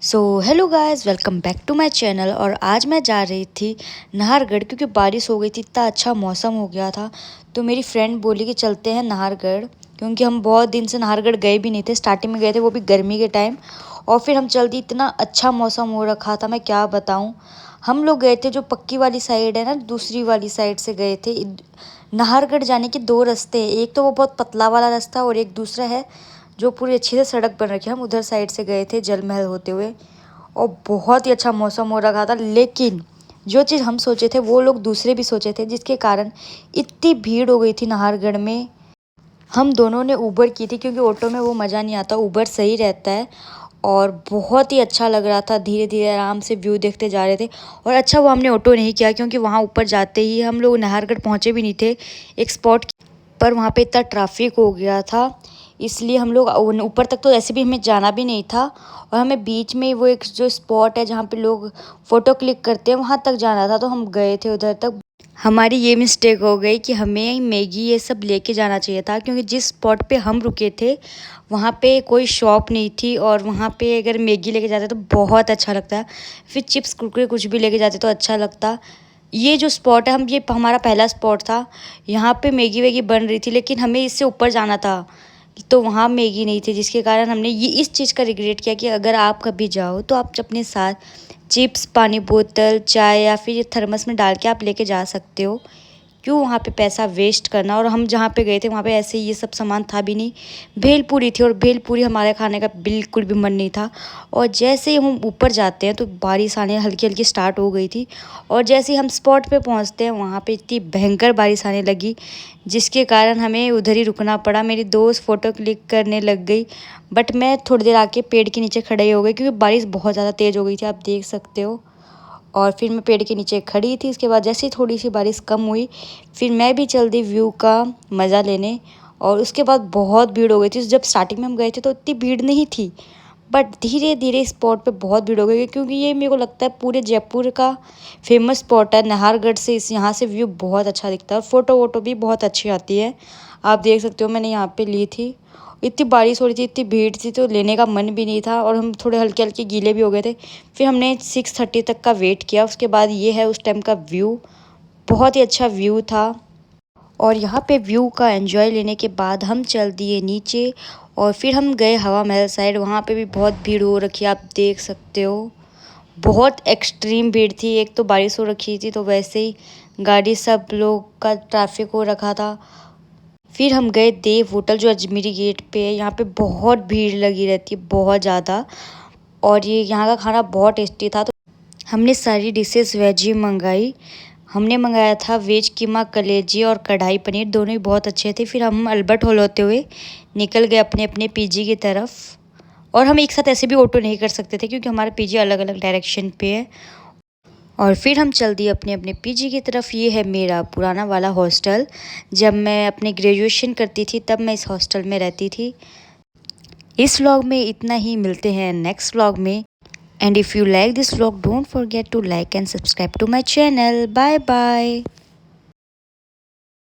So hello guys, welcome back to my channel. और आज मैं जा रही थी नाहरगढ़ क्योंकि बारिश हो गई थी, इतना अच्छा मौसम हो गया था। तो मेरी फ्रेंड बोली कि चलते हैं नाहरगढ़, क्योंकि हम बहुत दिन से नाहरगढ़ गए भी नहीं थे। स्टार्टिंग में गए थे वो भी गर्मी के टाइम, और फिर हम चल दी। इतना अच्छा मौसम हो रखा था, मैं क्या बताऊँ। हम लोग गए थे जो पक्की वाली साइड है ना, दूसरी वाली साइड से गए थे। नाहरगढ़ जाने के दो रास्ते हैं, एक तो वो बहुत पतला वाला रास्ता और एक दूसरा है जो पूरी अच्छी से सड़क बन रखी है। हम उधर साइड से गए थे जल महल होते हुए, और बहुत ही अच्छा मौसम हो रखा था। लेकिन जो चीज़ हम सोचे थे वो लोग दूसरे भी सोचे थे, जिसके कारण इतनी भीड़ हो गई थी नाहरगढ़ में। हम दोनों ने ऊबर की थी क्योंकि ऑटो में वो मज़ा नहीं आता, ऊबर सही रहता है। और बहुत ही अच्छा लग रहा था, धीरे धीरे आराम से व्यू देखते जा रहे थे। और अच्छा वो हमने ऑटो नहीं किया, क्योंकि वहाँ ऊपर जाते ही हम लोग नाहरगढ़ पहुँचे भी नहीं थे एक स्पॉट पर, वहाँ पे इतना ट्रैफिक हो गया था। इसलिए हम लोग ऊपर तक तो ऐसे भी हमें जाना भी नहीं था, और हमें बीच में वो एक जो स्पॉट है जहाँ पे लोग फ़ोटो क्लिक करते हैं वहाँ तक जाना था, तो हम गए थे उधर तक। हमारी ये मिस्टेक हो गई कि हमें मैगी ये सब लेके जाना चाहिए था, क्योंकि जिस स्पॉट पे हम रुके थे वहाँ पे कोई शॉप नहीं थी, और वहाँ पे अगर मैगी लेके जाते तो बहुत अच्छा लगता। फिर चिप्स कुरकुरे कुछ भी लेके जाते तो अच्छा लगता। ये जो स्पॉट है, ये हमारा पहला स्पॉट था। यहाँ पे मैगी वैगी बन रही थी, लेकिन हमें इससे ऊपर जाना था तो वहाँ मैगी नहीं थी, जिसके कारण हमने ये इस चीज़ का रिग्रेट किया कि अगर आप कभी जाओ तो आप अपने साथ चिप्स, पानी बोतल, चाय या फिर ये थर्मस में डाल के आप लेके जा सकते हो। क्यों वहाँ पे पैसा वेस्ट करना। और हम जहाँ पे गए थे वहाँ पे ऐसे ये सब सामान था भी नहीं। भेलपूरी थी, और भेलपूरी हमारे खाने का बिल्कुल भी मन नहीं था। और जैसे ही हम ऊपर जाते हैं तो बारिश आने हल्की हल्की स्टार्ट हो गई थी, और जैसे ही हम स्पॉट पे पहुँचते हैं वहाँ पे इतनी भयंकर बारिश आने लगी, जिसके कारण हमें उधर ही रुकना पड़ा। मेरी दोस्त फ़ोटो क्लिक करने लग गई, बट मैं थोड़ी देर आके पेड़ के नीचे खड़े हो गई, क्योंकि बारिश बहुत ज़्यादा तेज़ हो गई थी, आप देख सकते हो। और फिर मैं पेड़ के नीचे खड़ी थी। इसके बाद जैसे ही थोड़ी सी बारिश कम हुई, फिर मैं भी चल दी व्यू का मज़ा लेने। और उसके बाद बहुत भीड़ हो गई थी। जब स्टार्टिंग में हम गए थे तो इतनी भीड़ नहीं थी, बट धीरे धीरे स्पॉट पे बहुत भीड़ हो गई, क्योंकि ये मेरे को लगता है पूरे जयपुर का फेमस स्पॉट है नाहरगढ़ से। इस यहाँ से व्यू बहुत अच्छा दिखता है, और फ़ोटो वोटो भी बहुत अच्छी आती है। आप देख सकते हो मैंने यहाँ पे ली थी। इतनी बारिश हो रही थी, इतनी भीड़ थी, तो लेने का मन भी नहीं था, और हम थोड़े हल्के हल्के गीले भी हो गए थे। फिर हमने 6:30 तक का वेट किया। उसके बाद ये है उस टाइम का व्यू, बहुत ही अच्छा व्यू था। और यहाँ पे व्यू का एंजॉय लेने के बाद हम चल दिए नीचे, और फिर हम गए हवा महल साइड। वहाँ पे भी बहुत भीड़ हो रखी है, आप देख सकते हो। बहुत एक्सट्रीम भीड़ थी, एक तो बारिश हो रखी थी तो वैसे ही गाड़ी सब लोग का ट्रैफिक हो रखा था। फिर हम गए देव होटल जो अजमेरी गेट पे है। यहाँ पे बहुत भीड़ लगी रहती है, बहुत ज़्यादा। और ये यहाँ का खाना बहुत टेस्टी था, तो हमने सारी डिशेस वेज ही मंगाई। हमने मंगाया था वेज कीमा कलेजी और कढ़ाई पनीर, दोनों ही बहुत अच्छे थे। फिर हम अल्बर्ट हॉल होते हुए निकल गए अपने अपने पीजी की तरफ। और हम एक साथ ऐसे भी ऑटो नहीं कर सकते थे, क्योंकि हमारा पीजी अलग अलग डायरेक्शन पे है। और फिर हम चल दिए अपने अपने पीजी की तरफ। ये है मेरा पुराना वाला हॉस्टल। जब मैं अपने ग्रेजुएशन करती थी तब मैं इस हॉस्टल में रहती थी। इस व्लॉग में इतना ही, मिलते हैं नेक्स्ट व्लॉग में। And if you like this vlog, don't forget to like and subscribe to my channel. Bye bye.